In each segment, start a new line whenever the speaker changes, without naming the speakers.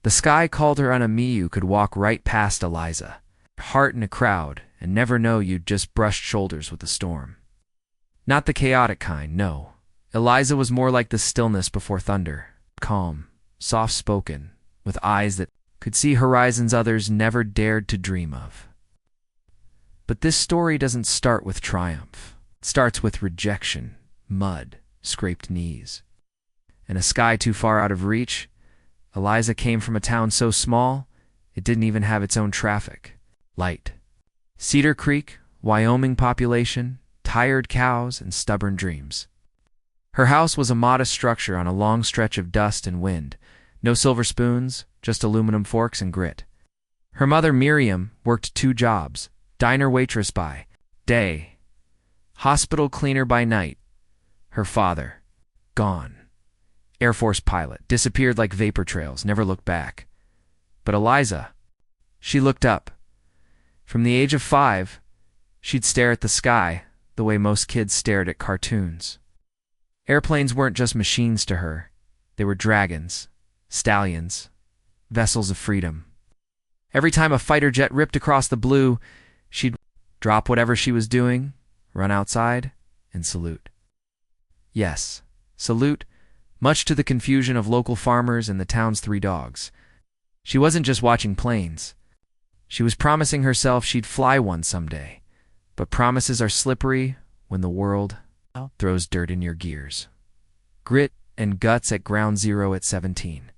The sky called her on a me you could walk right past Eliza, Hart in a crowd, and never know you'd just brushed shoulders with the storm. Not the chaotic kind, no. Eliza was more like the stillness before thunder, calm, soft-spoken, with eyes that could see horizons others never dared to dream of. But this story doesn't start with triumph. It starts with rejection, mud, scraped knees. And a sky too far out of reach. Eliza came from a town so small, it didn't even have its own traffic light. Cedar Creek, Wyoming population, tired cows, and stubborn dreams. Her house was a modest structure on a long stretch of dust and wind. No silver spoons, just aluminum forks and grit. Her mother, Miriam, worked 2 jobs, diner waitress by day, hospital cleaner by night. Her father, gone. Air Force pilot, disappeared like vapor trails, never looked back. But Eliza, she looked up. From the age of 5, she'd stare at the sky the way most kids stared at cartoons. Airplanes weren't just machines to her. They were dragons, stallions, vessels of freedom. Every time a fighter jet ripped across the blue, she'd drop whatever she was doing, run outside, and salute. Yes, salute, much to the confusion of local farmers and the town's 3 dogs. She wasn't just watching planes. She was promising herself she'd fly one someday. But promises are slippery when the world throws dirt in your gears. Grit and guts at ground zero at 17.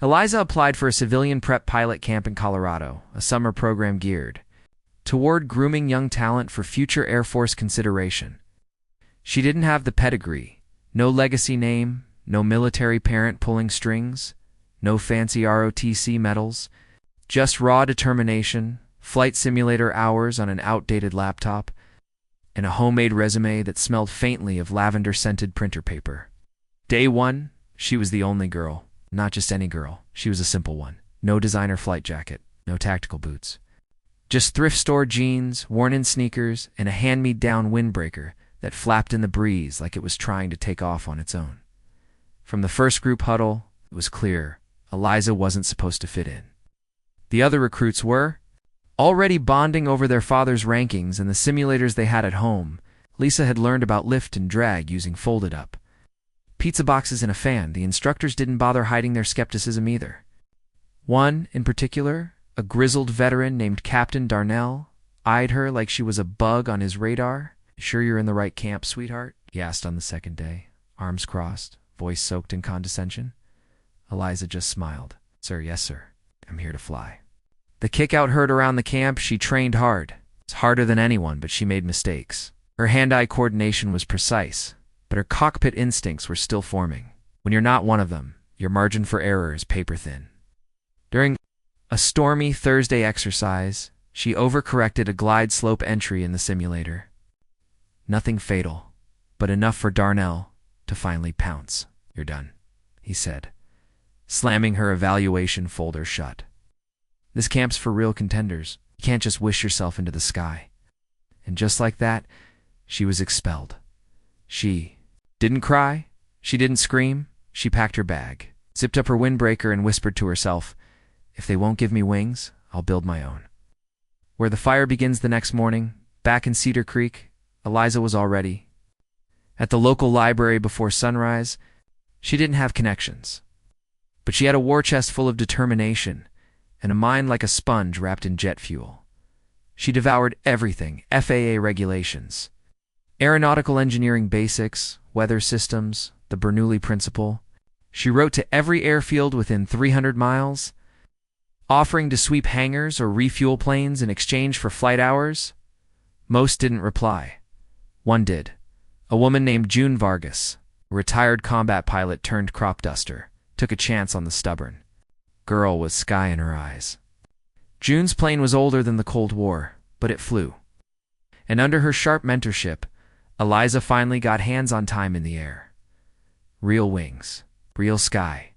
Eliza applied for a civilian prep pilot camp in Colorado, a summer program geared toward grooming young talent for future Air Force consideration. She didn't have the pedigree, no legacy name, no military parent pulling strings, no fancy ROTC medals, just raw determination, flight simulator hours on an outdated laptop, and a homemade resume that smelled faintly of lavender-scented printer paper. Day 1, she was the only girl. Not just any girl. She was a simple one. No designer flight jacket, no tactical boots. Just thrift store jeans, worn-in sneakers, and a hand-me-down windbreaker that flapped in the breeze like it was trying to take off on its own. From the first group huddle, it was clear Eliza wasn't supposed to fit in. The other recruits were already bonding over their father's rankings and the simulators they had at home. Lisa had learned about lift and drag using folded-up pizza boxes and a fan. The instructors didn't bother hiding their skepticism either. One, in particular, a grizzled veteran named Captain Darnell, eyed her like she was a bug on his radar. "Sure you're in the right camp, sweetheart?" he asked on the second day, arms crossed, voice soaked in condescension. Eliza just smiled. "Sir, yes, sir. I'm here to fly." The kick-out heard around the camp. She trained hard. It's harder than anyone, but she made mistakes. Her hand-eye coordination was precise, but her cockpit instincts were still forming. When you're not one of them, your margin for error is paper-thin. During a stormy Thursday exercise, she overcorrected a glide slope entry in the simulator. Nothing fatal, but enough for Darnell to finally pounce. "You're done," he said, slamming her evaluation folder shut. "This camp's for real contenders. You can't just wish yourself into the sky." And just like that, she was expelled. She didn't cry. She didn't scream. She packed her bag, zipped up her windbreaker, and whispered to herself, "If they won't give me wings, I'll build my own." Where the fire begins the next morning, back in Cedar Creek, Eliza was already at the local library before sunrise. She didn't have connections, but she had a war chest full of determination and a mind like a sponge wrapped in jet fuel. She devoured everything: FAA regulations, aeronautical engineering basics, weather systems, the Bernoulli principle. She wrote to every airfield within 300 miles, offering to sweep hangars or refuel planes in exchange for flight hours. Most didn't reply. One did. A woman named June Vargas, a retired combat pilot turned crop duster, took a chance on the stubborn girl with sky in her eyes. June's plane was older than the Cold War, but it flew. And under her sharp mentorship, Eliza finally got hands-on time in the air. Real wings, real sky.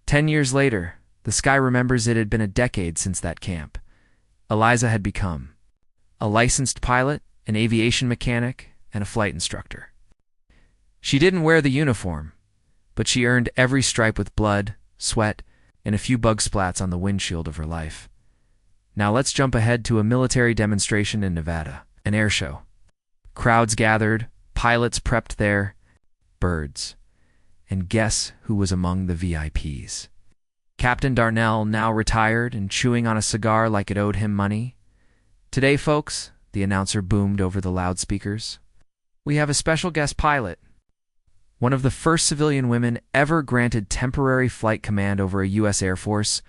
10 years later, the sky remembers it had been a decade since that camp. Eliza had become a licensed pilot, an aviation mechanic, and a flight instructor. She didn't wear the uniform, but she earned every stripe with blood, sweat, and a few bug splats on the windshield of her life. Now let's jump ahead to a military demonstration in Nevada, an air show. Crowds gathered, pilots prepped there, birds. And guess who was among the VIPs? Captain Darnell, now retired and chewing on a cigar like it owed him money. Today, folks, the announcer boomed over the loudspeakers, we have a special guest pilot. One of the first civilian women ever granted temporary flight command over a U.S. Air Force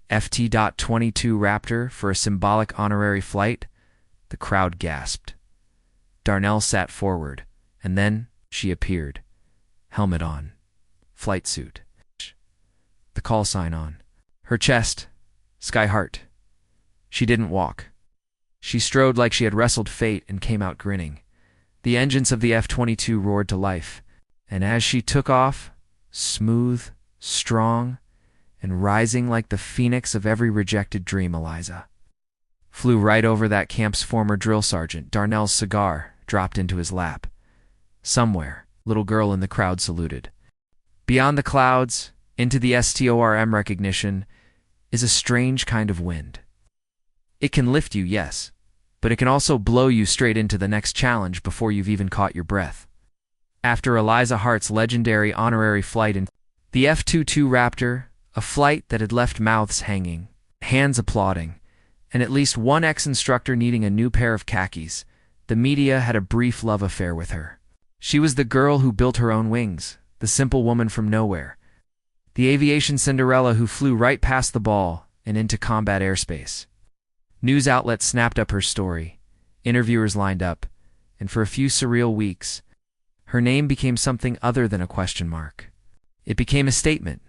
F-22 Raptor for a symbolic honorary flight. The crowd gasped. Darnell sat forward, and then she appeared. Helmet on. Flight suit. The call sign on. Her chest. Sky Hart. She didn't walk. She strode like she had wrestled fate and came out grinning. The engines of the F-22 roared to life, and as she took off, smooth, strong, and rising like the phoenix of every rejected dream, Eliza flew right over that camp's former drill sergeant. Darnell's cigar dropped into his lap. Somewhere, little girl in the crowd saluted. Beyond the clouds, into the STORM recognition, is a strange kind of wind. It can lift you, yes, but it can also blow you straight into the next challenge before you've even caught your breath. After Eliza Hart's legendary honorary flight in the F-22 Raptor, a flight that had left mouths hanging, hands applauding, and at least one ex-instructor needing a new pair of khakis, the media had a brief love affair with her. She was the girl who built her own wings, the simple woman from nowhere, the aviation Cinderella who flew right past the ball and into combat airspace. News outlets snapped up her story, interviewers lined up, and for a few surreal weeks, her name became something other than a question mark. It became a statement,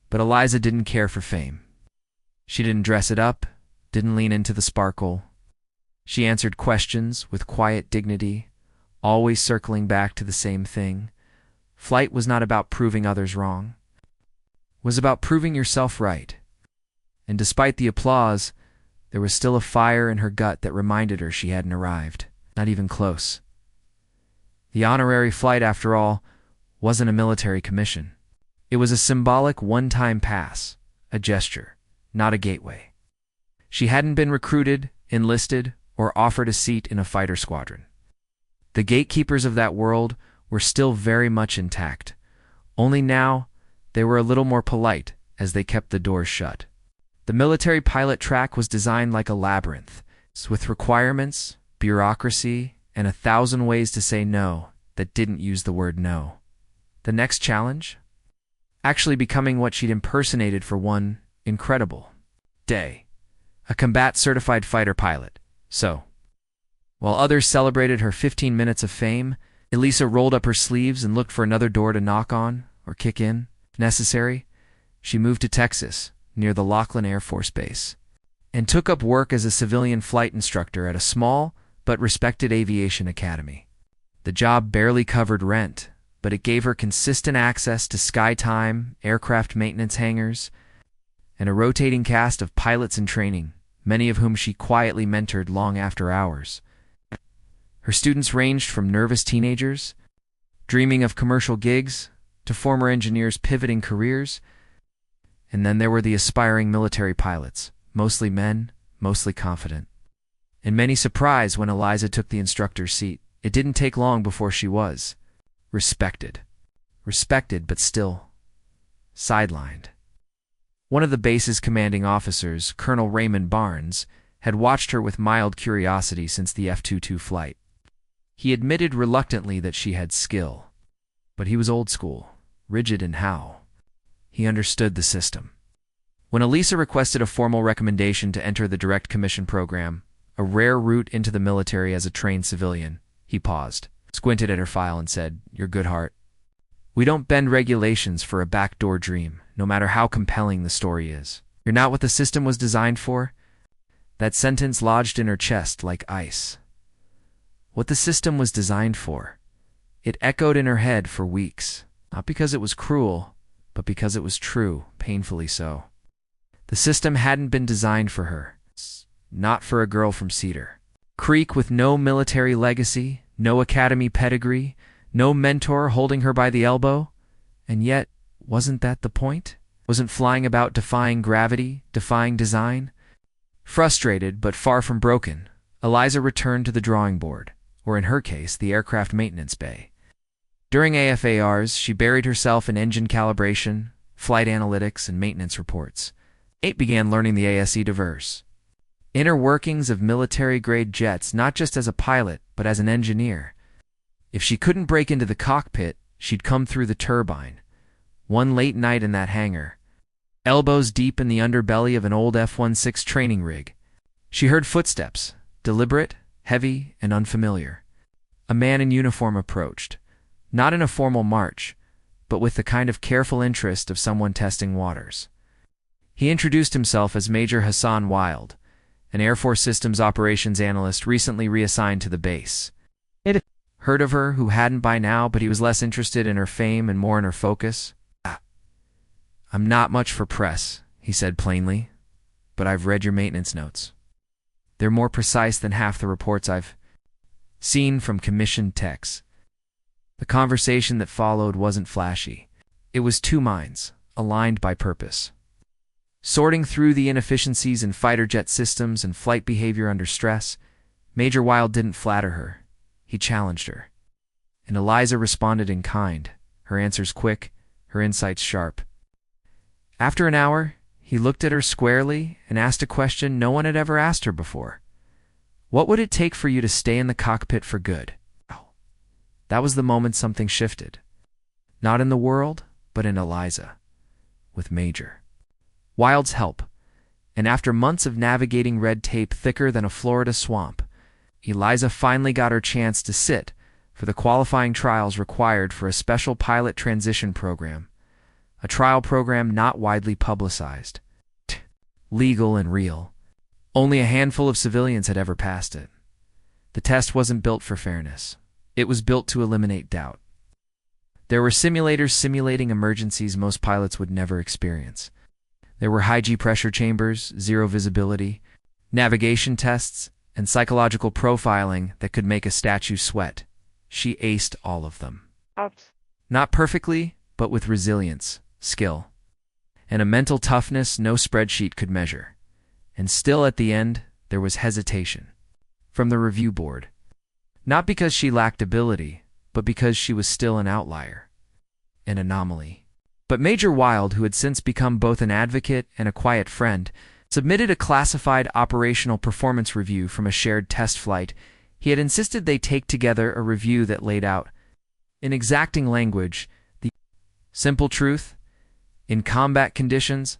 but Eliza didn't care for fame. She didn't dress it up, didn't lean into the sparkle. She answered questions with quiet dignity, always circling back to the same thing. Flight was not about proving others wrong. It was about proving yourself right. And despite the applause, there was still a fire in her gut that reminded her she hadn't arrived, not even close. The honorary flight, after all, wasn't a military commission. It was a symbolic one-time pass, a gesture, not a gateway. She hadn't been recruited, enlisted, or offered a seat in a fighter squadron. The gatekeepers of that world were still very much intact. Only now, they were a little more polite as they kept the doors shut. The military pilot track was designed like a labyrinth, with requirements, bureaucracy, and 1,000 ways to say no that didn't use the word no. The next challenge? Actually becoming what she'd impersonated for one incredible day. A combat-certified fighter pilot. So, while others celebrated her 15 minutes of fame, Eliza rolled up her sleeves and looked for another door to knock on or kick in, if necessary. She moved to Texas, near the Laughlin Air Force Base, and took up work as a civilian flight instructor at a small but respected aviation academy. The job barely covered rent, but it gave her consistent access to sky time, aircraft maintenance hangars, and a rotating cast of pilots in training, many of whom she quietly mentored long after hours. Her students ranged from nervous teenagers, dreaming of commercial gigs, to former engineers pivoting careers. And then there were the aspiring military pilots, mostly men, mostly confident. And many surprised when Eliza took the instructor's seat. It didn't take long before she was respected. Respected, but still sidelined. One of the base's commanding officers, Colonel Raymond Barnes, had watched her with mild curiosity since the F-22 flight. He admitted reluctantly that she had skill, but he was old school, rigid in how he understood the system. When Eliza requested a formal recommendation to enter the direct commission program, a rare route into the military as a trained civilian, he paused, squinted at her file and said, "You're good, Hart. We don't bend regulations for a backdoor dream, no matter how compelling the story is. You're not what the system was designed for." That sentence lodged in her chest like ice. What the system was designed for. It echoed in her head for weeks, not because it was cruel, but because it was true, painfully so. The system hadn't been designed for her, not for a girl from Cedar Creek with no military legacy, no academy pedigree, no mentor holding her by the elbow. And yet, wasn't that the point? Wasn't flying about defying gravity, defying design? Frustrated, but far from broken, Eliza returned to the drawing board, or in her case, the aircraft maintenance bay. During AFARs, she buried herself in engine calibration, flight analytics, and maintenance reports. It began learning the ASE diverse inner workings of military-grade jets, not just as a pilot, but as an engineer. If she couldn't break into the cockpit, she'd come through the turbine. One late night in that hangar, elbows deep in the underbelly of an old F-16 training rig, she heard footsteps, deliberate, heavy, and unfamiliar. A man in uniform approached, not in a formal march, but with the kind of careful interest of someone testing waters. He introduced himself as Major Hassan Wild, an Air Force Systems Operations Analyst recently reassigned to the base. It heard of her who hadn't by now, but he was less interested in her fame and more in her focus. "I'm not much for press," he said plainly, "but I've read your maintenance notes. They're more precise than half the reports I've seen from commissioned techs." The conversation that followed wasn't flashy. It was two minds, aligned by purpose. Sorting through the inefficiencies in fighter jet systems and flight behavior under stress, Major Wild didn't flatter her. He challenged her. And Eliza responded in kind, her answers quick, her insights sharp. After an hour, he looked at her squarely and asked a question no one had ever asked her before. "What would it take for you to stay in the cockpit for good?" That was the moment something shifted. Not in the world, but in Eliza. With Major Wild's help, and after months of navigating red tape thicker than a Florida swamp, Eliza finally got her chance to sit for the qualifying trials required for a special pilot transition program, a trial program not widely publicized. Legal and real. Only a handful of civilians had ever passed it. The test wasn't built for fairness. It was built to eliminate doubt. There were simulators simulating emergencies most pilots would never experience. There were high-G pressure chambers, zero visibility, navigation tests, and psychological profiling that could make a statue sweat. She aced all of them. Not perfectly, but with resilience, skill, and a mental toughness no spreadsheet could measure. And still at the end, there was hesitation. From the review board. Not because she lacked ability, but because she was still an outlier. An anomaly. But Major Wild, who had since become both an advocate and a quiet friend, submitted a classified operational performance review from a shared test flight. He had insisted they take together a review that laid out, in exacting language, the simple truth: in combat conditions,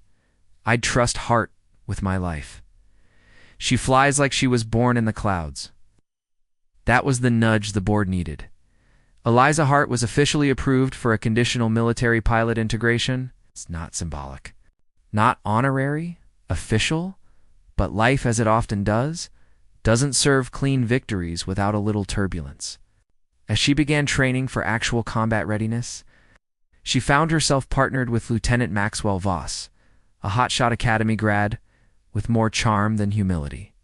I'd trust Hart with my life. She flies like she was born in the clouds. That was the nudge the board needed. Eliza Hart was officially approved for a conditional military pilot integration. It's not symbolic, not honorary, official, but life, as it often does, doesn't serve clean victories without a little turbulence. As she began training for actual combat readiness, she found herself partnered with Lieutenant Maxwell Voss, a hotshot academy grad with more charm than humility.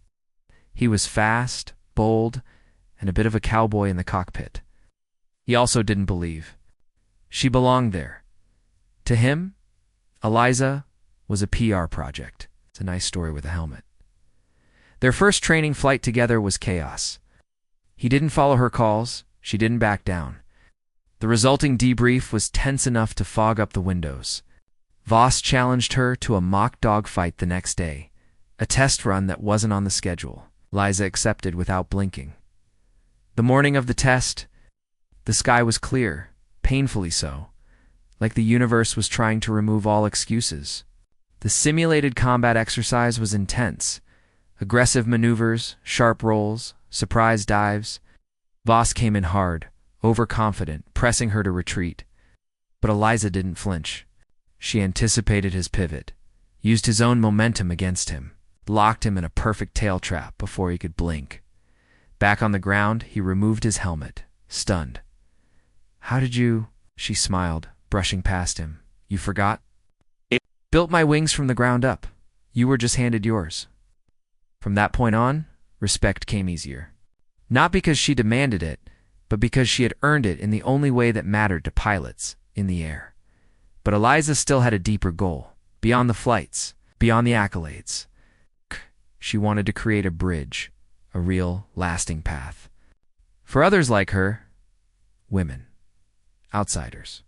He was fast, bold, and a bit of a cowboy in the cockpit. He also didn't believe she belonged there. To him, Eliza was a PR project. It's a nice story with a helmet. Their first training flight together was chaos. He didn't follow her calls. She didn't back down. The resulting debrief was tense enough to fog up the windows. Voss challenged her to a mock dogfight the next day, a test run that wasn't on the schedule. Eliza accepted without blinking. The morning of the test, the sky was clear, painfully so, like the universe was trying to remove all excuses. The simulated combat exercise was intense. Aggressive maneuvers, sharp rolls, surprise dives. Voss came in hard, overconfident, pressing her to retreat. But Eliza didn't flinch. She anticipated his pivot, used his own momentum against him, locked him in a perfect tail trap before he could blink. Back on the ground, he removed his helmet, stunned. "How did you?" She smiled, brushing past him. "You forgot? Built my wings from the ground up. You were just handed yours." From that point on, respect came easier. Not because she demanded it, but because she had earned it in the only way that mattered to pilots, in the air. But Eliza still had a deeper goal. beyond the flights, beyond the accolades. She wanted to create a bridge, a real, lasting path. For others like her, women, outsiders,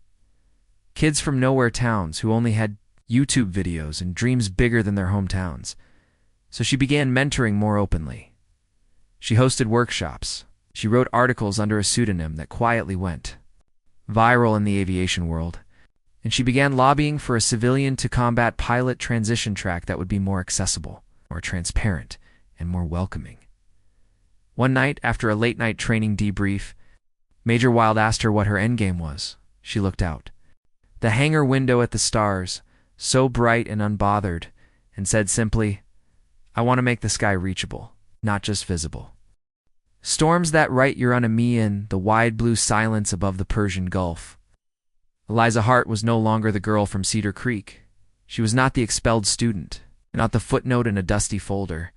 kids from nowhere towns who only had YouTube videos and dreams bigger than their hometowns. So she began mentoring more openly. She hosted workshops. She wrote articles under a pseudonym that quietly went viral in the aviation world. And she began lobbying for a civilian-to-combat pilot transition track that would be more accessible, more transparent, and more welcoming. One night, after a late-night training debrief, Major Wild asked her what her endgame was. She looked out. The hangar window at the stars, so bright and unbothered, and said simply, "I want to make the sky reachable, not just visible." Storms that write your enemy in the wide blue silence above the Persian Gulf. Eliza Hart was no longer the girl from Cedar Creek. She was not the expelled student, not the footnote in a dusty folder,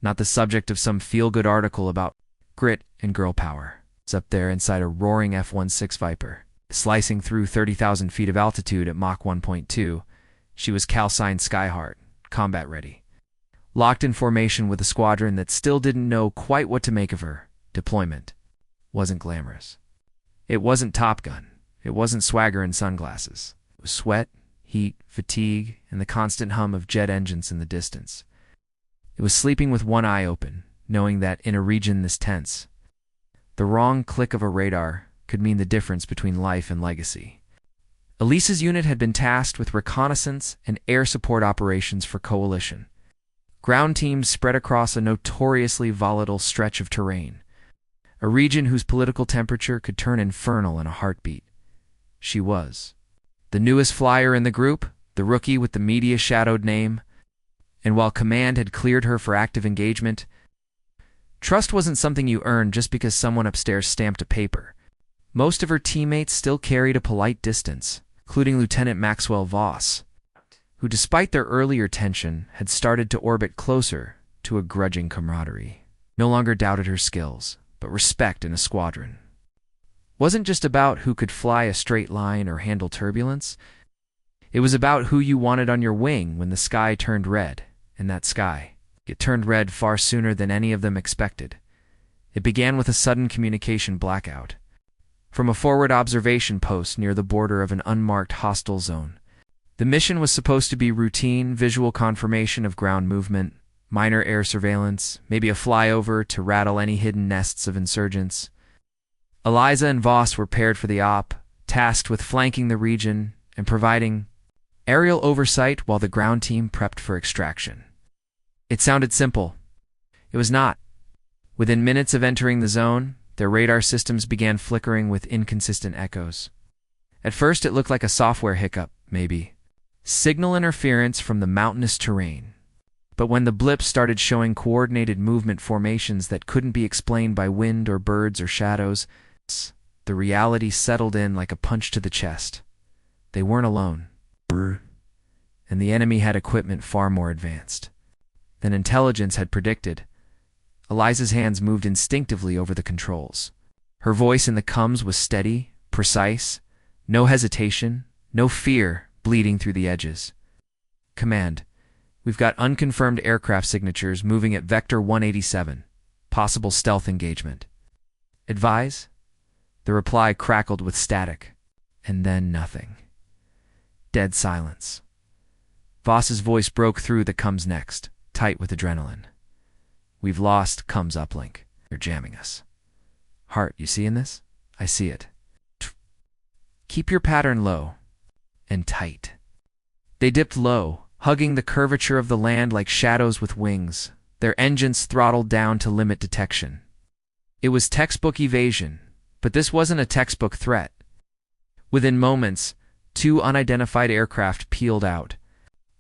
not the subject of some feel-good article about grit and girl power. It's up there inside a roaring F-16 Viper, slicing through 30,000 feet of altitude at Mach 1.2. She was calcined Skyheart, combat ready, locked in formation with a squadron that still didn't know quite what to make of her. Deployment wasn't glamorous. It wasn't Top Gun. It wasn't swagger and sunglasses. It was sweat, heat, fatigue, and the constant hum of jet engines in the distance. It was sleeping with one eye open, knowing that in a region this tense, the wrong click of a radar could mean the difference between life and legacy. Elisa's unit had been tasked with reconnaissance and air support operations for Coalition. Ground teams spread across a notoriously volatile stretch of terrain, a region whose political temperature could turn infernal in a heartbeat. She was the newest flyer in the group, the rookie with the media-shadowed name, and while command had cleared her for active engagement, trust wasn't something you earned just because someone upstairs stamped a paper. Most of her teammates still carried a polite distance, including Lieutenant Maxwell Voss, who despite their earlier tension had started to orbit closer to a grudging camaraderie. No longer doubted her skills, but respect in a squadron wasn't just about who could fly a straight line or handle turbulence. It was about who you wanted on your wing when the sky turned red, and that sky, it turned red far sooner than any of them expected. It began with a sudden communication blackout. From a forward observation post near the border of an unmarked hostile zone. The mission was supposed to be routine visual confirmation of ground movement, minor air surveillance, maybe a flyover to rattle any hidden nests of insurgents. Eliza and Voss were paired for the op, tasked with flanking the region and providing aerial oversight while the ground team prepped for extraction. It sounded simple. It was not. Within minutes of entering the zone, their radar systems began flickering with inconsistent echoes. At first, it looked like a software hiccup, maybe. Signal interference from the mountainous terrain. But when the blips started showing coordinated movement formations that couldn't be explained by wind or birds or shadows, the reality settled in like a punch to the chest. They weren't alone. And the enemy had equipment far more advanced than intelligence had predicted. Eliza's hands moved instinctively over the controls. Her voice in the comms was steady, precise, no hesitation, no fear bleeding through the edges. Command, we've got unconfirmed aircraft signatures moving at Vector 187. Possible stealth engagement. Advise? The reply crackled with static, and then nothing. Dead silence. Voss's voice broke through the comes next, tight with adrenaline. We've lost comes uplink. They're jamming us. Hart, you seeing this? I see it. Keep your pattern low and tight. They dipped low, hugging the curvature of the land like shadows with wings, their engines throttled down to limit detection. It was textbook evasion, but this wasn't a textbook threat. Within moments, 2 unidentified aircraft peeled out.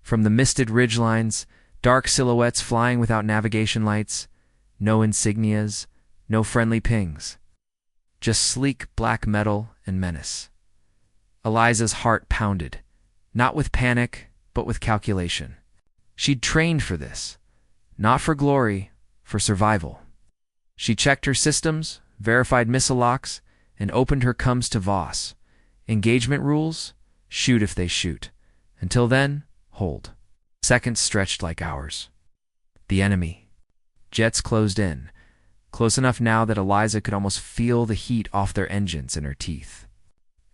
From the misted ridgelines, dark silhouettes flying without navigation lights, no insignias, no friendly pings. Just sleek black metal and menace. Eliza's heart pounded, not with panic, but with calculation. She'd trained for this, not for glory, for survival. She checked her systems, verified missile locks, and opened her coms to Voss. Engagement rules? Shoot if they shoot. Until then, hold. Seconds stretched like hours. The enemy. Jets closed in, close enough now that Eliza could almost feel the heat off their engines in her teeth.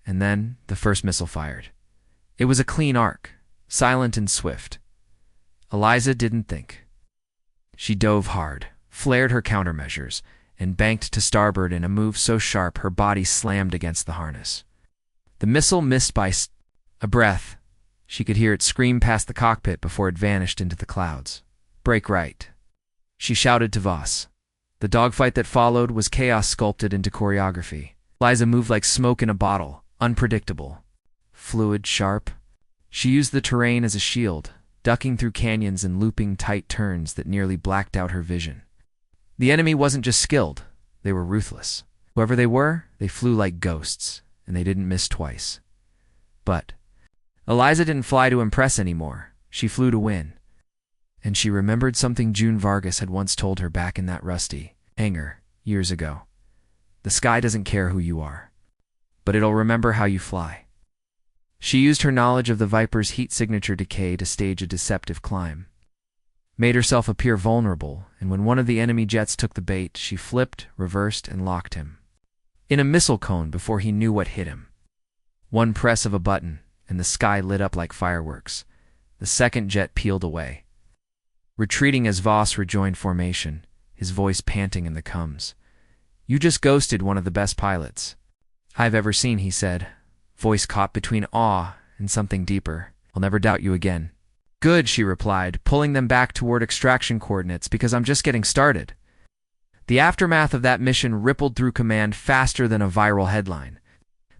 And then the first missile fired. It was a clean arc, silent and swift. Eliza didn't think. She dove hard, flared her countermeasures, and banked to starboard in a move so sharp her body slammed against the harness. The missile missed by a breath. She could hear it scream past the cockpit before it vanished into the clouds. "Break right," she shouted to Voss. The dogfight that followed was chaos sculpted into choreography. Eliza moved like smoke in a bottle, unpredictable. Fluid, sharp. She used the terrain as a shield, ducking through canyons and looping tight turns that nearly blacked out her vision. The enemy wasn't just skilled, they were ruthless. Whoever they were, they flew like ghosts, and they didn't miss twice. But Eliza didn't fly to impress anymore. She flew to win. And she remembered something June Vargas had once told her back in that rusty hangar years ago. The sky doesn't care who you are, but it'll remember how you fly. She used her knowledge of the Viper's heat signature decay to stage a deceptive climb. Made herself appear vulnerable, and when one of the enemy jets took the bait, she flipped, reversed, and locked him in a missile cone before he knew what hit him. One press of a button, and the sky lit up like fireworks. The second jet peeled away. Retreating as Voss rejoined formation, his voice panting in the coms. "You just ghosted one of the best pilots I've ever seen," he said, voice caught between awe and something deeper. "I'll never doubt you again." "Good," she replied, pulling them back toward extraction coordinates, "because I'm just getting started." The aftermath of that mission rippled through command faster than a viral headline.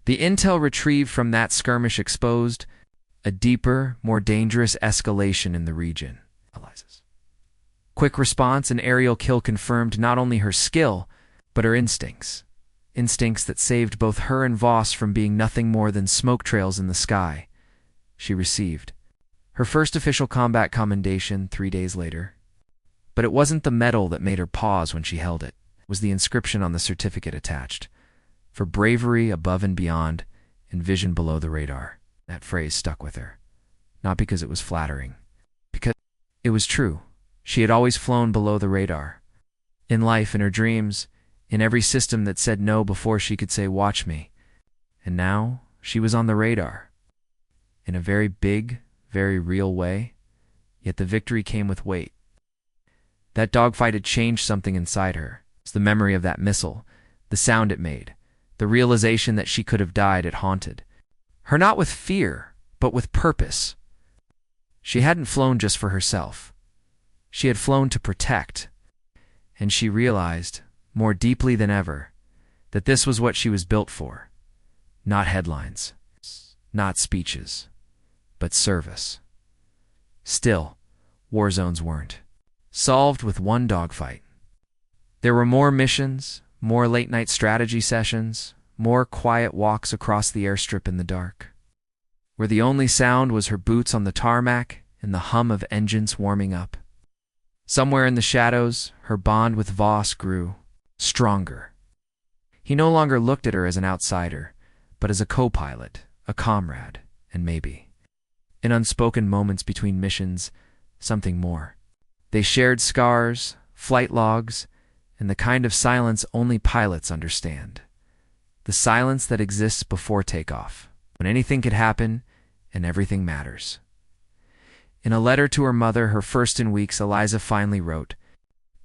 The intel retrieved from that skirmish exposed a deeper, more dangerous escalation in the region. Eliza's quick response and aerial kill confirmed not only her skill, but her instincts. Instincts that saved both her and Voss from being nothing more than smoke trails in the sky. She received her first official combat commendation 3 days later. But it wasn't the medal that made her pause when she held it. It was the inscription on the certificate attached. "For bravery above and beyond, and vision below the radar." That phrase stuck with her. Not because it was flattering. Because it was true. She had always flown below the radar. In life, in her dreams, in every system that said no before she could say, "Watch me." And now, she was on the radar. In a very big, very real way. Yet the victory came with weight. That dogfight had changed something inside her. It's the memory of that missile, the sound it made, the realization that she could have died. It haunted her, not with fear, but with purpose. She hadn't flown just for herself. She had flown to protect. And she realized, more deeply than ever, that this was what she was built for. Not headlines, not speeches, but service. Still, war zones weren't solved with one dogfight. There were more missions, more late-night strategy sessions, more quiet walks across the airstrip in the dark, where the only sound was her boots on the tarmac and the hum of engines warming up. Somewhere in the shadows, her bond with Voss grew stronger. He no longer looked at her as an outsider, but as a co-pilot, a comrade, and maybe, in unspoken moments between missions, something more. They shared scars, flight logs, and the kind of silence only pilots understand. The silence that exists before takeoff, when anything could happen and everything matters. In a letter to her mother, her first in weeks, Eliza finally wrote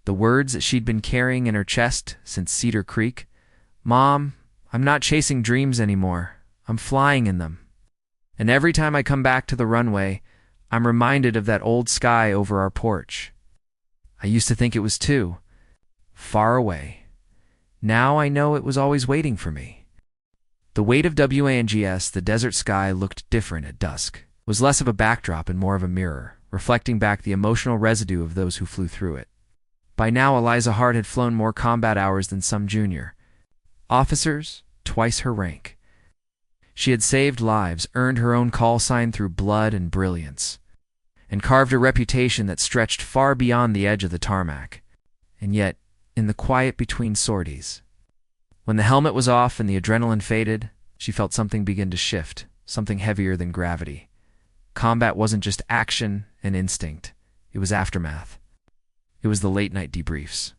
the words that she'd been carrying in her chest since Cedar Creek. "Mom, I'm not chasing dreams anymore. I'm flying in them. And every time I come back to the runway, I'm reminded of that old sky over our porch. I used to think it was too far away. Now I know it was always waiting for me." The weight of WANGS, the desert sky, looked different at dusk. Was less of a backdrop and more of a mirror, reflecting back the emotional residue of those who flew through it. By now, Eliza Hart had flown more combat hours than some junior officers, twice her rank. She had saved lives, earned her own call sign through blood and brilliance, and carved a reputation that stretched far beyond the edge of the tarmac. And yet, in the quiet between sorties, when the helmet was off and the adrenaline faded, she felt something begin to shift, something heavier than gravity. Combat wasn't just action and instinct. It was aftermath. It was the late-night debriefs,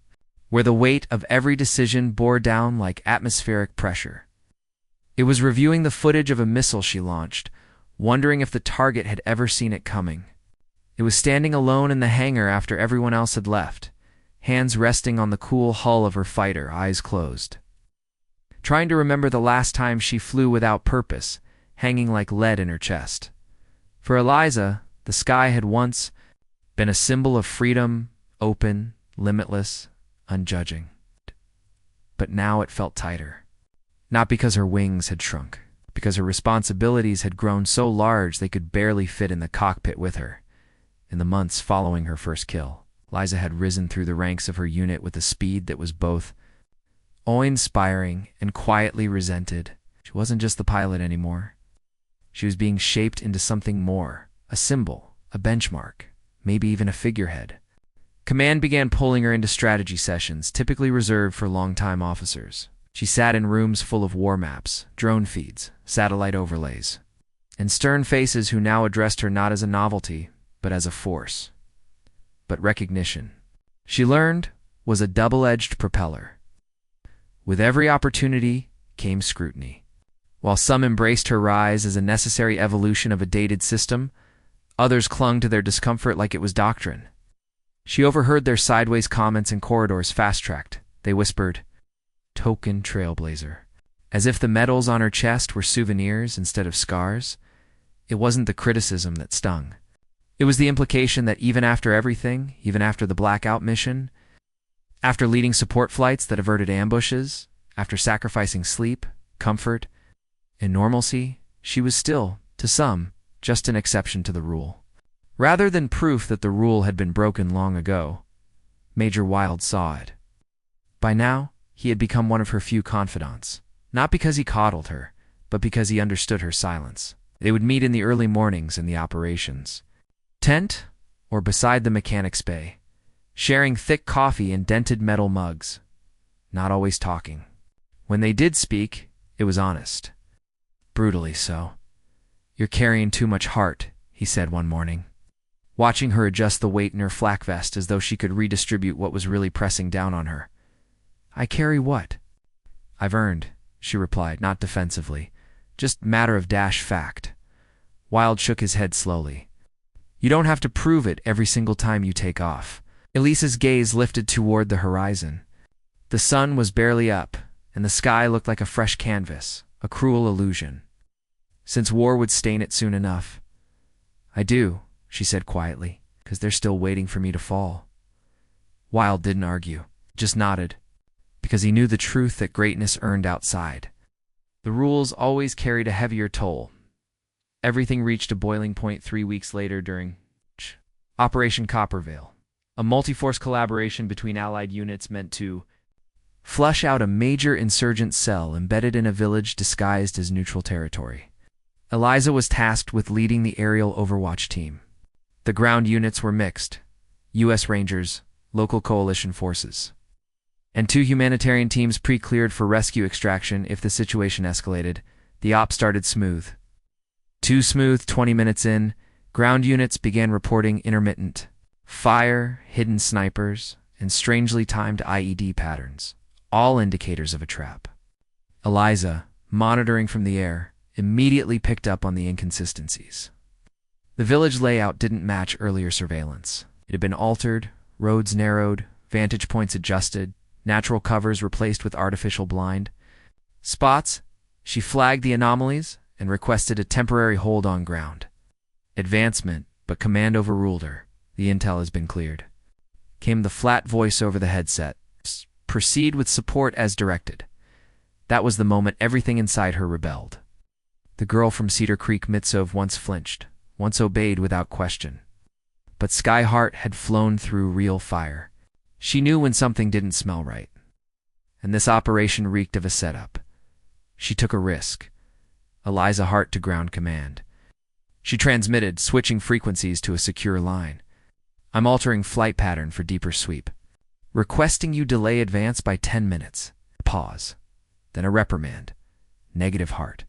where the weight of every decision bore down like atmospheric pressure. It was reviewing the footage of a missile she launched, wondering if the target had ever seen it coming. It was standing alone in the hangar after everyone else had left, hands resting on the cool hull of her fighter, eyes closed. Trying to remember the last time she flew without purpose, hanging like lead in her chest. For Eliza, the sky had once been a symbol of freedom, open, limitless, unjudging. But now it felt tighter. Not because her wings had shrunk, because her responsibilities had grown so large they could barely fit in the cockpit with her. In the months following her first kill, Eliza had risen through the ranks of her unit with a speed that was both awe-inspiring and quietly resented. She wasn't just the pilot anymore. She was being shaped into something more, a symbol, a benchmark, maybe even a figurehead. Command began pulling her into strategy sessions, typically reserved for long-time officers. She sat in rooms full of war maps, drone feeds, satellite overlays, and stern faces who now addressed her not as a novelty, but as a force. But recognition, she learned, was a double-edged propeller. With every opportunity came scrutiny. While some embraced her rise as a necessary evolution of a dated system, others clung to their discomfort like it was doctrine. She overheard their sideways comments in corridors fast-tracked. They whispered, "Token trailblazer," as if the medals on her chest were souvenirs instead of scars. It wasn't the criticism that stung. It was the implication that even after everything, even after the blackout mission, after leading support flights that averted ambushes, after sacrificing sleep, comfort, and normalcy, she was still, to some, just an exception to the rule. Rather than proof that the rule had been broken long ago, Major Wilde saw it. By now, he had become one of her few confidants, not because he coddled her, but because he understood her silence. They would meet in the early mornings in the operations tent or beside the mechanics' bay, sharing thick coffee in dented metal mugs, not always talking. When they did speak, it was honest. Brutally so. "You're carrying too much heart," he said one morning, watching her adjust the weight in her flak vest as though she could redistribute what was really pressing down on her. "I carry what?" "I've earned," she replied, not defensively, just matter of fact. Wilde shook his head slowly. "You don't have to prove it every single time you take off." Elisa's gaze lifted toward the horizon. The sun was barely up, and the sky looked like a fresh canvas, a cruel illusion. Since war would stain it soon enough. "I do," she said quietly, "because they're still waiting for me to fall." Wilde didn't argue, just nodded, because he knew the truth that greatness earned outside. The rules always carried a heavier toll. Everything reached a boiling point 3 weeks later during Operation Coppervale, a multi-force collaboration between Allied units meant to flush out a major insurgent cell embedded in a village disguised as neutral territory. Eliza was tasked with leading the aerial overwatch team. The ground units were mixed: U.S. Rangers, local coalition forces, and 2 humanitarian teams pre-cleared for rescue extraction if the situation escalated. The op started smooth. Too smooth. 20 minutes in, ground units began reporting intermittent fire, hidden snipers, and strangely timed IED patterns, all indicators of a trap. Eliza, monitoring from the air, immediately picked up on the inconsistencies. The village layout didn't match earlier surveillance. It had been altered, roads narrowed, vantage points adjusted, natural covers replaced with artificial blind spots. She flagged the anomalies and requested a temporary hold on ground. Advancement, but command overruled her. "The intel has been cleared," came the flat voice over the headset. "Proceed with support as directed." That was the moment everything inside her rebelled. The girl from Cedar Creek Mitsov once flinched, once obeyed without question. But Sky Hart had flown through real fire. She knew when something didn't smell right. And this operation reeked of a setup. She took a risk. Eliza Hart to ground command. She transmitted, switching frequencies to a secure line. "I'm altering flight pattern for deeper sweep. Requesting you delay advance by 10 minutes. Pause. Then a reprimand. Negative Hart.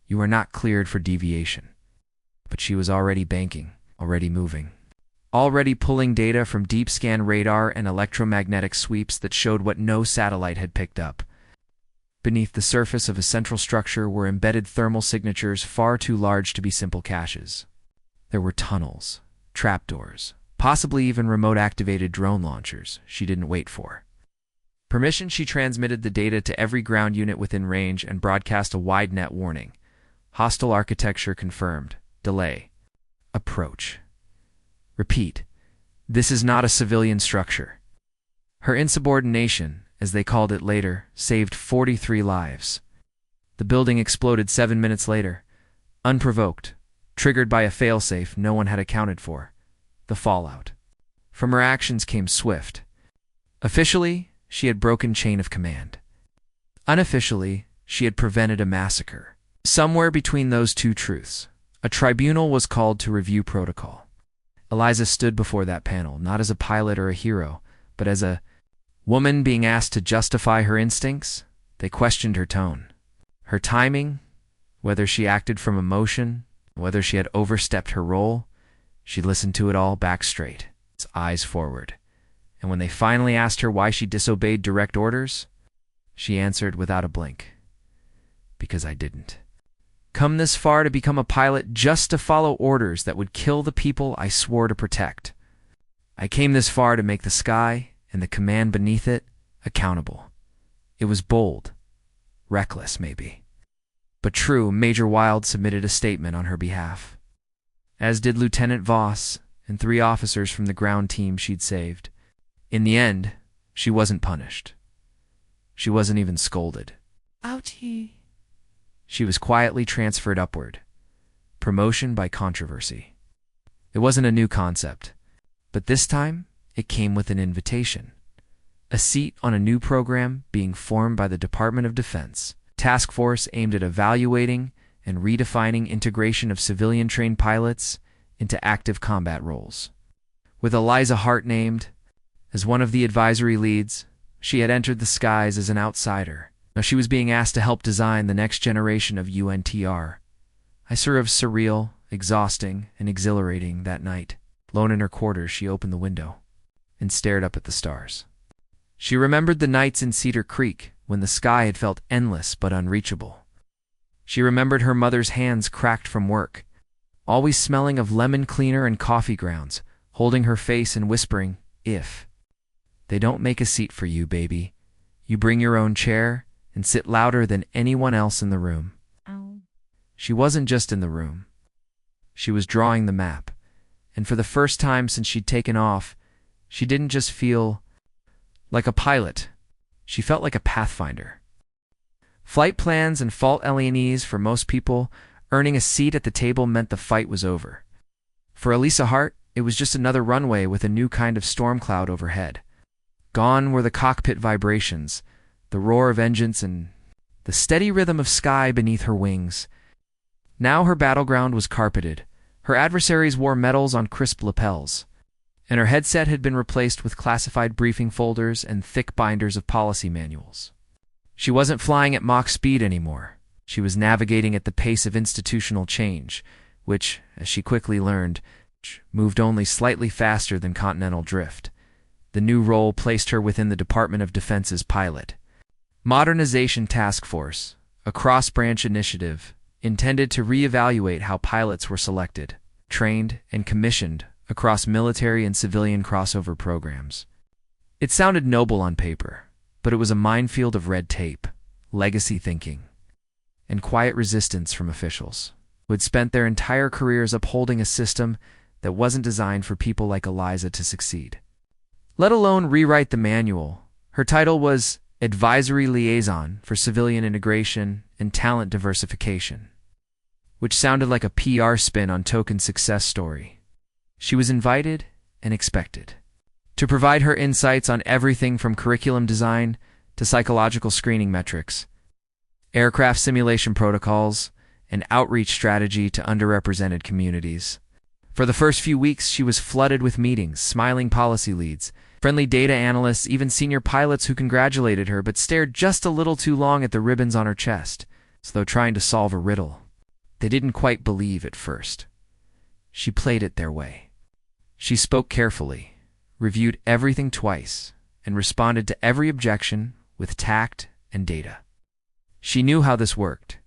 You are not cleared for deviation." But she was already banking, already moving, already pulling data from deep scan radar and electromagnetic sweeps that showed what no satellite had picked up. Beneath the surface of a central structure were embedded thermal signatures far too large to be simple caches. There were tunnels, trapdoors, possibly even remote-activated drone launchers she didn't wait for. Permission, she transmitted the data to every ground unit within range and broadcast a wide net warning. Hostile architecture confirmed. Delay. Approach. Repeat. This is not a civilian structure. Her insubordination, as they called it later, saved 43 lives. The building exploded 7 minutes later, unprovoked, triggered by a failsafe no one had accounted for. The fallout. From her actions came swift. Officially, she had broken chain of command. Unofficially, she had prevented a massacre. Somewhere between those two truths, a tribunal was called to review protocol. Eliza stood before that panel, not as a pilot or a hero, but as a woman being asked to justify her instincts. They questioned her tone, her timing, whether she acted from emotion, whether she had overstepped her role. She listened to it all, back straight, eyes forward. And when they finally asked her why she disobeyed direct orders, she answered without a blink, "Because I didn't. Come this far to become a pilot just to follow orders that would kill the people I swore to protect. I came this far to make the sky and the command beneath it accountable." It was bold, reckless maybe, but true. Major Wild submitted a statement on her behalf, as did Lieutenant Voss and 3 officers from the ground team she'd saved. In the end, she wasn't punished. She wasn't even scolded. Ouchie. She was quietly transferred upward. Promotion by controversy. It wasn't a new concept, but this time it came with an invitation. A seat on a new program being formed by the Department of Defense, task force aimed at evaluating and redefining integration of civilian-trained pilots into active combat roles. With Eliza Hart named as one of the advisory leads, she had entered the skies as an outsider. Now she was being asked to help design the next generation of UNTR. I served surreal, exhausting, and exhilarating that night. Lone in her quarters, she opened the window and stared up at the stars. She remembered the nights in Cedar Creek when the sky had felt endless but unreachable. She remembered her mother's hands cracked from work, always smelling of lemon cleaner and coffee grounds, holding her face and whispering, "If they don't make a seat for you, baby, you bring your own chair and sit louder than anyone else in the room."
Ow.
She wasn't just in the room. She was drawing the map, and for the first time since she'd taken off, she didn't just feel like a pilot. She felt like a pathfinder. Flight plans and fault LE&Es for most people, earning a seat at the table meant the fight was over. For Eliza Hart, it was just another runway with a new kind of storm cloud overhead. Gone were the cockpit vibrations, the roar of engines, and the steady rhythm of sky beneath her wings. Now her battleground was carpeted. Her adversaries wore medals on crisp lapels, and her headset had been replaced with classified briefing folders and thick binders of policy manuals. She wasn't flying at Mach speed anymore. She was navigating at the pace of institutional change, which, as she quickly learned, moved only slightly faster than continental drift. The new role placed her within the Department of Defense's Pilot Modernization Task Force, a cross-branch initiative intended to reevaluate how pilots were selected, trained, and commissioned across military and civilian crossover programs. It sounded noble on paper, but it was a minefield of red tape, legacy thinking, and quiet resistance from officials who had spent their entire careers upholding a system that wasn't designed for people like Eliza to succeed. Let alone rewrite the manual. Her title was Advisory Liaison for Civilian Integration and Talent Diversification, which sounded like a PR spin on token success story. She was invited and expected to provide her insights on everything from curriculum design to psychological screening metrics, aircraft simulation protocols, and outreach strategy to underrepresented communities. For the first few weeks, she was flooded with meetings, smiling policy leads, friendly data analysts, even senior pilots who congratulated her but stared just a little too long at the ribbons on her chest, as though trying to solve a riddle they didn't quite believe at first. she played it their way. She spoke carefully, reviewed everything twice, and responded to every objection with tact and data. She knew how this worked.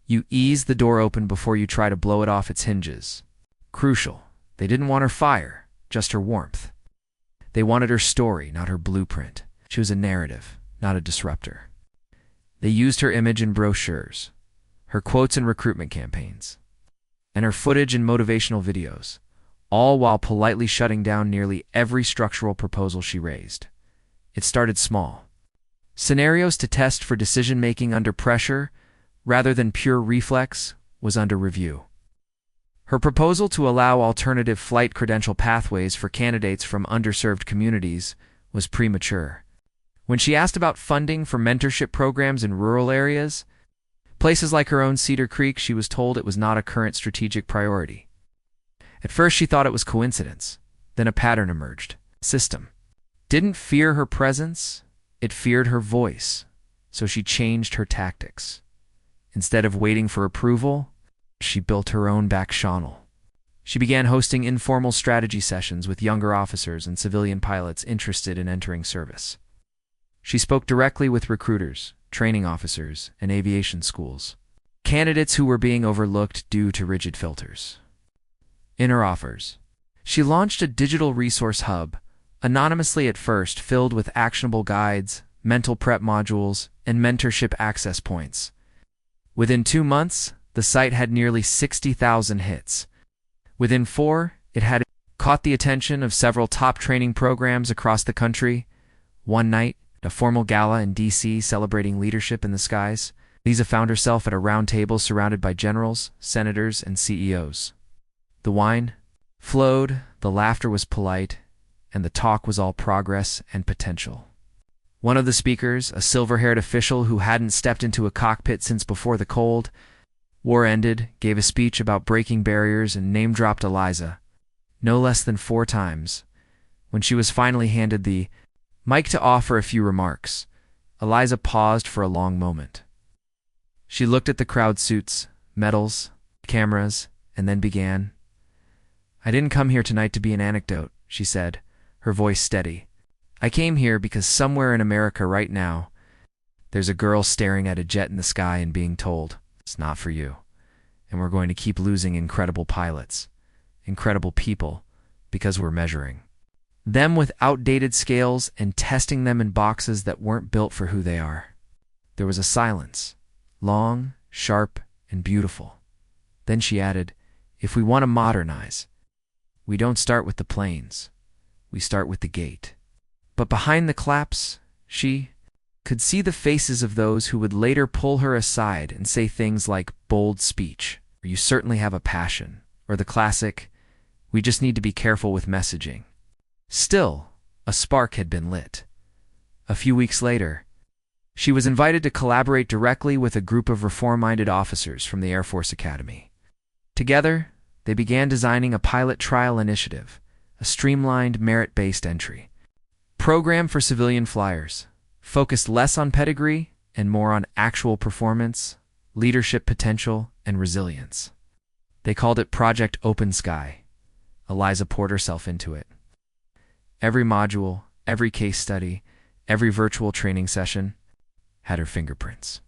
You ease the door open before you try to blow it off its hinges. Crucial. They didn't want her fire, just her warmth. They wanted her story, not her blueprint. She was a narrative, not a disruptor. They used her image in brochures, her quotes in recruitment campaigns, and her footage in motivational videos, all while politely shutting down nearly every structural proposal she raised. It started small. Scenarios to test for decision-making under pressure, rather than pure reflex, was under review. Her proposal to allow alternative flight credential pathways for candidates from underserved communities was premature. When she asked about funding for mentorship programs in rural areas, places like her own Cedar Creek, she was told it was not a current strategic priority. At first she thought it was coincidence. Then a pattern emerged. System didn't fear her presence, it feared her voice, so she changed her tactics. Instead of waiting for approval, she built her own back channel. She began hosting informal strategy sessions with younger officers and civilian pilots interested in entering service. She spoke directly with recruiters, training officers, and aviation schools, candidates who were being overlooked due to rigid filters. In her offers, she launched a digital resource hub, anonymously at first, filled with actionable guides, mental prep modules, and mentorship access points. Within 2 months, the site had nearly 60,000 hits. Within 4, it had caught the attention of several top training programs across the country. One night, a formal gala in D.C. celebrating leadership in the skies, Eliza found herself at a round table surrounded by generals, senators, and CEOs. The wine flowed, the laughter was polite, and the talk was all progress and potential. One of the speakers, a silver-haired official who hadn't stepped into a cockpit since before the Cold War ended, gave a speech about breaking barriers and name-dropped Eliza, no less than 4 times. When she was finally handed the mic to offer a few remarks, Eliza paused for a long moment. She looked at the crowd suits, medals, cameras, and then began. "I didn't come here tonight to be an anecdote," she said, her voice steady. "I came here because somewhere in America right now, there's a girl staring at a jet in the sky and being told, it's not for you. And we're going to keep losing incredible pilots, incredible people, because we're measuring them with outdated scales and testing them in boxes that weren't built for who they are." There was a silence, long, sharp, and beautiful. Then she added, "If we want to modernize, we don't start with the planes. We start with the gate." But behind the claps, she could see the faces of those who would later pull her aside and say things like bold speech, or "You certainly have a passion," or the classic, "We just need to be careful with messaging." Still, a spark had been lit. A few weeks later, she was invited to collaborate directly with a group of reform-minded officers from the Air Force Academy. Together, they began designing a pilot trial initiative, a streamlined, merit-based entry program for civilian flyers, focused less on pedigree and more on actual performance, leadership potential, and resilience. They called it Project Open Sky. Eliza poured herself into it. Every module, every case study, every virtual training session had her fingerprints.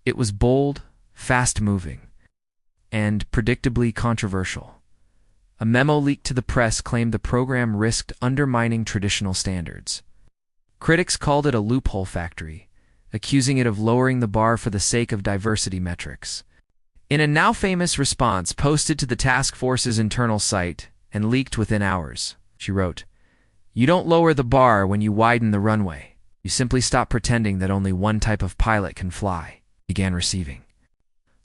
It was bold, fast-moving, and predictably controversial. A memo leaked to the press claimed the program risked undermining traditional standards. Critics called it a loophole factory, accusing it of lowering the bar for the sake of diversity metrics. In a now-famous response posted to the task force's internal site and leaked within hours, she wrote, "You don't lower the bar when you widen the runway. You simply stop pretending that only one type of pilot can fly." Began receiving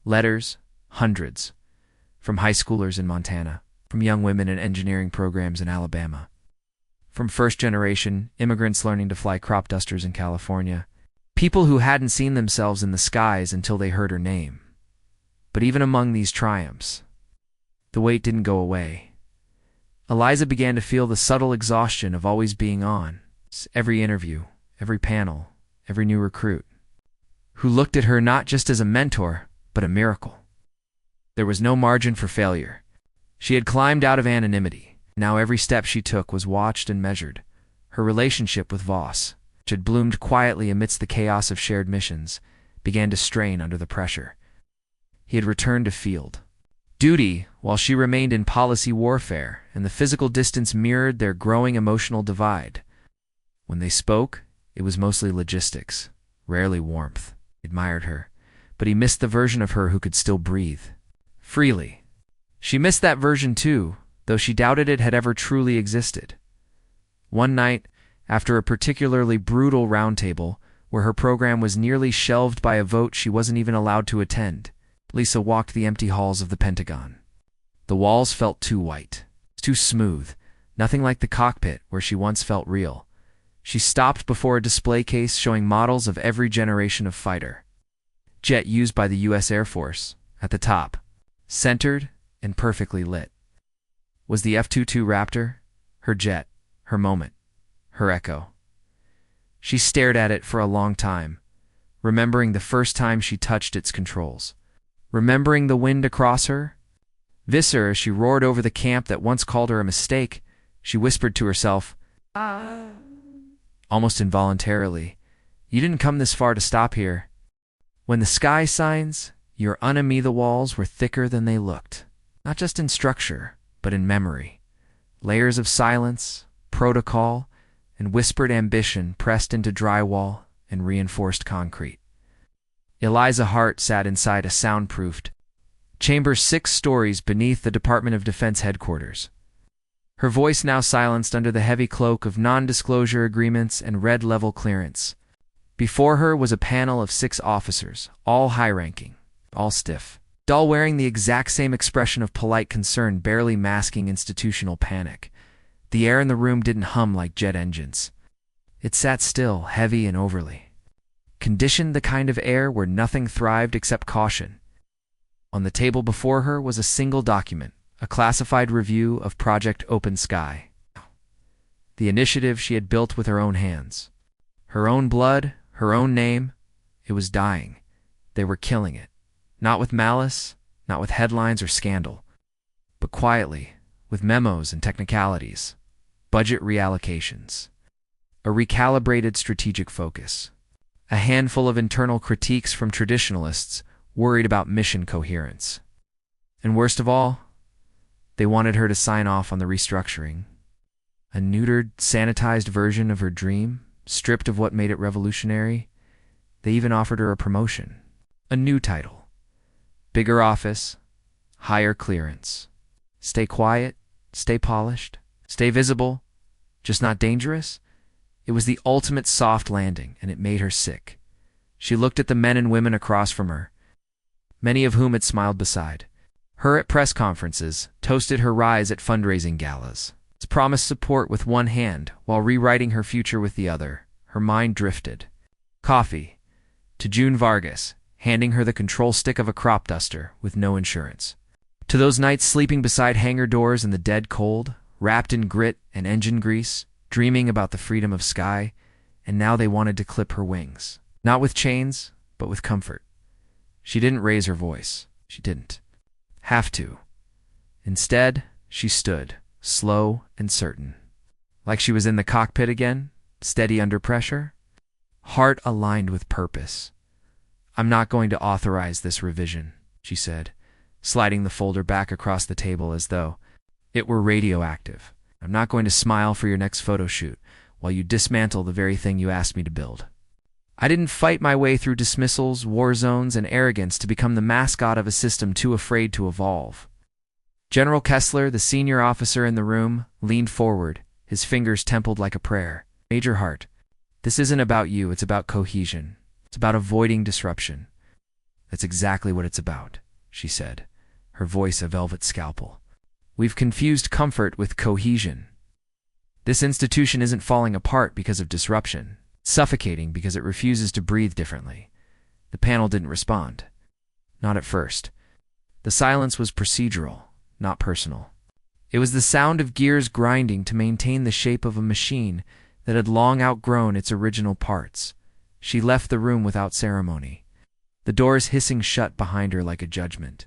letters, hundreds, from high schoolers in Montana, from young women in engineering programs in Alabama, from first-generation immigrants learning to fly crop dusters in California, people who hadn't seen themselves in the skies until they heard her name. But even among these triumphs, the weight didn't go away. Eliza began to feel the subtle exhaustion of always being on. Every interview, every panel, every new recruit, who looked at her not just as a mentor, but a miracle. There was no margin for failure. She had climbed out of anonymity. Now every step she took was watched and measured. Her relationship with Voss, which had bloomed quietly amidst the chaos of shared missions, began to strain under the pressure. He had returned to field duty while she remained in policy warfare, and the physical distance mirrored their growing emotional divide. When they spoke, it was mostly logistics, rarely warmth. He admired her, but he missed the version of her who could still breathe freely. She missed that version too, though she doubted it had ever truly existed. One night, after a particularly brutal roundtable, where her program was nearly shelved by a vote she wasn't even allowed to attend, Lisa walked the empty halls of the Pentagon. The walls felt too white, too smooth, nothing like the cockpit where she once felt real. She stopped before a display case showing models of every generation of fighter jet used by the U.S. Air Force. At the top, centered and perfectly lit, was the F-22 Raptor, her jet, her moment, her echo. She stared at it for a long time, remembering the first time she touched its controls. Remembering the wind across her. Visser, as she roared over the camp that once called her a mistake, she whispered to herself, almost involuntarily, "You didn't come this far to stop here." When the sky signs, your enemy the walls were thicker than they looked, not just in structure, but in memory. Layers of silence, protocol, and whispered ambition pressed into drywall and reinforced concrete. Eliza Hart sat inside a soundproofed chamber 6 stories beneath the Department of Defense headquarters. Her voice now silenced under the heavy cloak of non-disclosure agreements and red-level clearance. Before her was a panel of 6 officers, all high-ranking, all stiff, all wearing the exact same expression of polite concern, barely masking institutional panic. The air in the room didn't hum like jet engines. It sat still, heavy and overly conditioned, the kind of air where nothing thrived except caution. On the table before her was a single document, a classified review of Project Open Sky. The initiative she had built with her own hands. Her own blood, her own name. It was dying. They were killing it. Not with malice, not with headlines or scandal, but quietly, with memos and technicalities, budget reallocations, a recalibrated strategic focus, a handful of internal critiques from traditionalists worried about mission coherence. And worst of all, they wanted her to sign off on the restructuring. A neutered, sanitized version of her dream, stripped of what made it revolutionary. They even offered her a promotion, a new title, bigger office, higher clearance. Stay quiet, stay polished, stay visible, just not dangerous. It was the ultimate soft landing, and it made her sick. She looked at the men and women across from her, many of whom had smiled beside her at press conferences, toasted her rise at fundraising galas, promised support with one hand while rewriting her future with the other. Her mind drifted. Coffee. To June Vargas, handing her the control stick of a crop duster with no insurance. To those nights sleeping beside hangar doors in the dead cold, wrapped in grit and engine grease, dreaming about the freedom of sky, and now they wanted to clip her wings. Not with chains, but with comfort. She didn't raise her voice. She didn't have to. Instead, she stood, slow and certain, like she was in the cockpit again, steady under pressure, heart aligned with purpose. "I'm not going to authorize this revision," she said, sliding the folder back across the table as though it were radioactive. "I'm not going to smile for your next photo shoot while you dismantle the very thing you asked me to build. I didn't fight my way through dismissals, war zones, and arrogance to become the mascot of a system too afraid to evolve." General Kessler, the senior officer in the room, leaned forward, his fingers templed like a prayer. "Major Hart, this isn't about you, it's about cohesion. It's about avoiding disruption." "That's exactly what it's about," she said, her voice a velvet scalpel. "We've confused comfort with cohesion. This institution isn't falling apart because of disruption. It's suffocating because it refuses to breathe differently." The panel didn't respond. Not at first. The silence was procedural, not personal. It was the sound of gears grinding to maintain the shape of a machine that had long outgrown its original parts. She left the room without ceremony, the doors hissing shut behind her like a judgment.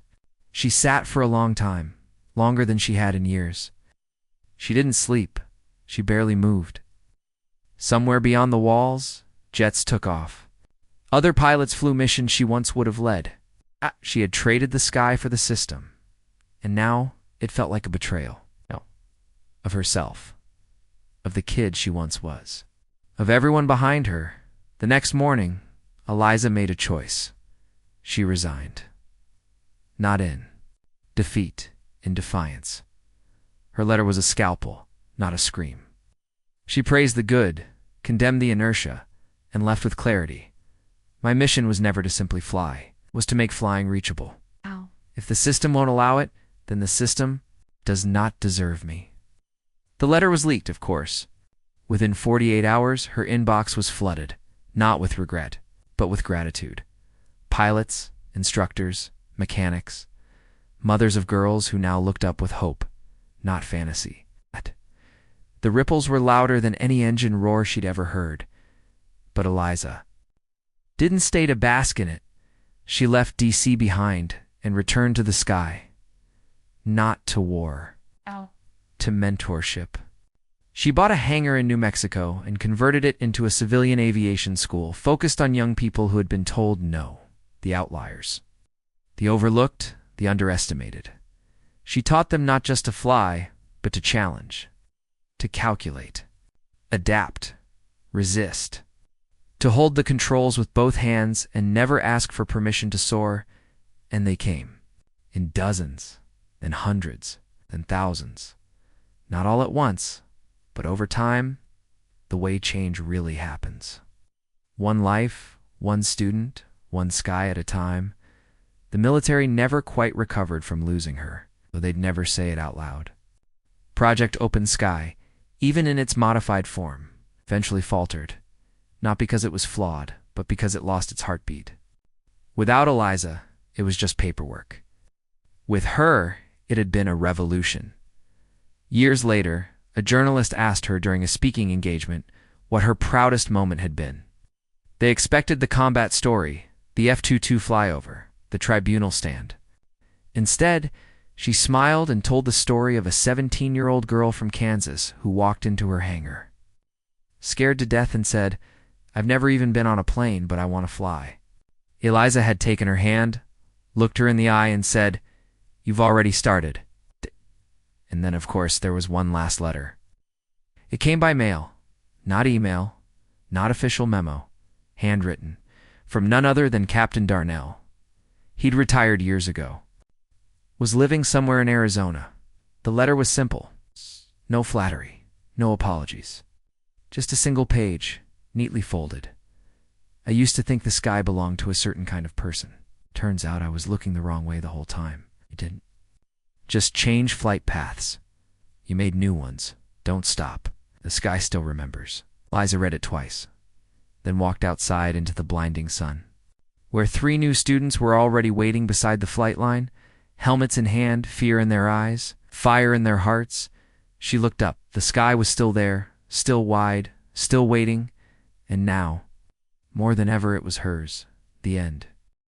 She sat for a long time, longer than she had in years. She didn't sleep. She barely moved. Somewhere beyond the walls, jets took off. Other pilots flew missions she once would have led. She had traded the sky for the system, and now it felt like a betrayal. No, of herself, of the kid she once was, of everyone behind her. The next morning, Eliza made a choice. She resigned. Not in defeat, in defiance. Her letter was a scalpel, not a scream. She praised the good, condemned the inertia, and left with clarity. My mission was never to simply fly, it was to make flying reachable.
Ow.
If the system won't allow it, then the system does not deserve me. The letter was leaked, of course. Within 48 hours, her inbox was flooded, not with regret, but with gratitude. Pilots, instructors, mechanics, mothers of girls who now looked up with hope, not fantasy. The ripples were louder than any engine roar she'd ever heard. But Eliza didn't stay to bask in it. She left DC behind and returned to the sky. Not to war.
Ow.
To mentorship. She bought a hangar in New Mexico and converted it into a civilian aviation school focused on young people who had been told no, the outliers, the overlooked, the underestimated. She taught them not just to fly, but to challenge, to calculate, adapt, resist, to hold the controls with both hands and never ask for permission to soar. And they came, in dozens, then hundreds, then thousands. Not all at once, but over time, the way change really happens. One life, one student, one sky at a time. The military never quite recovered from losing her, though they'd never say it out loud. Project Open Sky, even in its modified form, eventually faltered, not because it was flawed, but because it lost its heartbeat. Without Eliza, it was just paperwork. With her, it had been a revolution. Years later, a journalist asked her during a speaking engagement what her proudest moment had been. They expected the combat story, the F-22 flyover, the tribunal stand. Instead, she smiled and told the story of a 17-year-old girl from Kansas who walked into her hangar, scared to death, and said, "I've never even been on a plane, but I want to fly." Eliza had taken her hand, looked her in the eye, and said, "You've already started." And then, of course, there was one last letter. It came by mail, not email, not official memo, handwritten, from none other than Captain Darnell. He'd retired years ago, was living somewhere in Arizona. The letter was simple. No flattery, no apologies. Just a single page, neatly folded. "I used to think the sky belonged to a certain kind of person. Turns out I was looking the wrong way the whole time. You didn't. Just change flight paths. You made new ones. Don't stop. The sky still remembers." Eliza read it twice, then walked outside into the blinding sun, where 3 new students were already waiting beside the flight line, helmets in hand, fear in their eyes, fire in their hearts. She looked up. The sky was still there, still wide, still waiting, and now, more than ever, it was hers. The end.